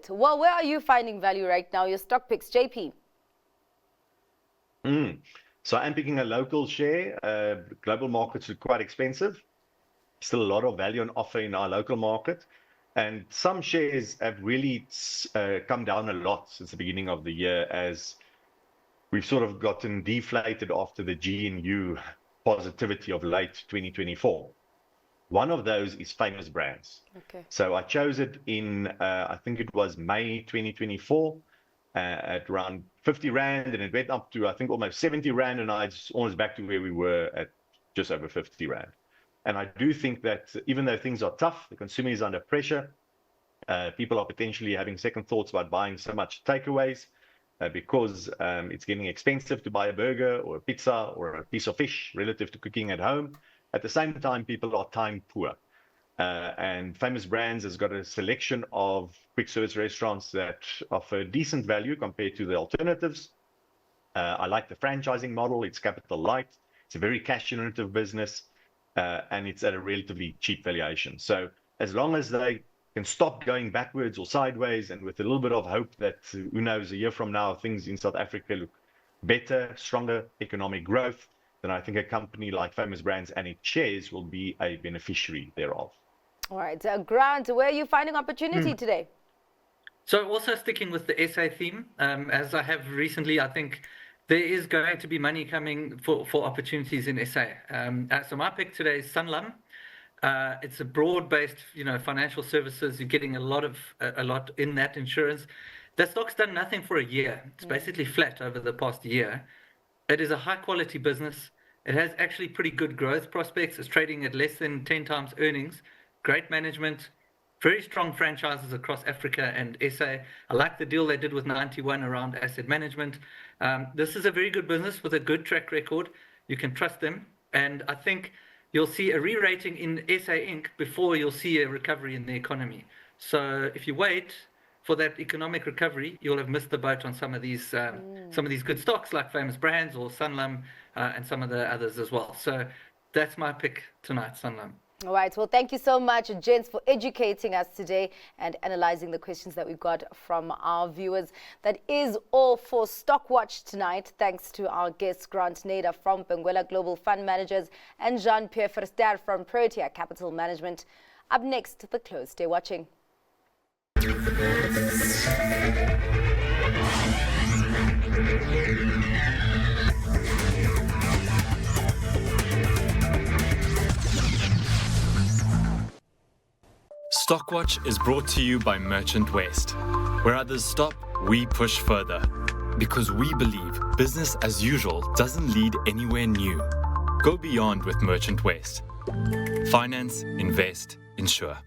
right. Well, where are you finding value right now? Your stock picks, JP. So I'm picking a local share. Global markets are quite expensive. Still a lot of value on offer in our local market. And some shares have really come down a lot since the beginning of the year, as we've sort of gotten deflated after the GNU positivity of late 2024. One of those is Famous Brands. Okay. So I chose it in, I think it was May 2024, at around 50 Rand, and it went up to, I think, almost 70 Rand, and it's almost back to where we were at just over 50 Rand. And I do think that even though things are tough, the consumer is under pressure, people are potentially having second thoughts about buying so much takeaways because it's getting expensive to buy a burger or a pizza or a piece of fish relative to cooking at home. At the same time, people are time poor. And Famous Brands has got a selection of quick service restaurants that offer decent value compared to the alternatives. I like the franchising model. It's capital light. It's a very cash generative business. And it's at a relatively cheap valuation. So as long as they can stop going backwards or sideways, and with a little bit of hope that, who knows, a year from now, things in South Africa look better, stronger economic growth, then I think a company like Famous Brands and its shares will be a beneficiary thereof. All right. Grant, where are you finding opportunity today? So also sticking with the SA theme, as I have recently, I think there is going to be money coming for opportunities in SA. So my pick today is Sanlam. It's a broad-based, financial services. You're getting a lot in that insurance. The stock's done nothing for a year. It's basically flat over the past year. It is a high-quality business. It has actually pretty good growth prospects. It's trading at less than 10 times earnings. Great management. Very strong franchises across Africa and SA. I like the deal they did with 91 around asset management. This is a very good business with a good track record. You can trust them. And I think you'll see a re-rating in SA Inc. before you'll see a recovery in the economy. So if you wait for that economic recovery, you'll have missed the boat on some of these good stocks like Famous Brands or Sanlam and some of the others as well. So that's my pick tonight, Sanlam. All right. Well, thank you so much, gents, for educating us today and analyzing the questions that we got from our viewers. That is all for Stock Watch tonight. Thanks to our guests, Grant Nader from Benguela Global Fund Managers and Pierre Verster from Protea Capital Management. Up next, the close. Stay watching. Stockwatch is brought to you by Merchant West. Where others stop, we push further. Because we believe business as usual doesn't lead anywhere new. Go beyond with Merchant West. Finance, invest, insure.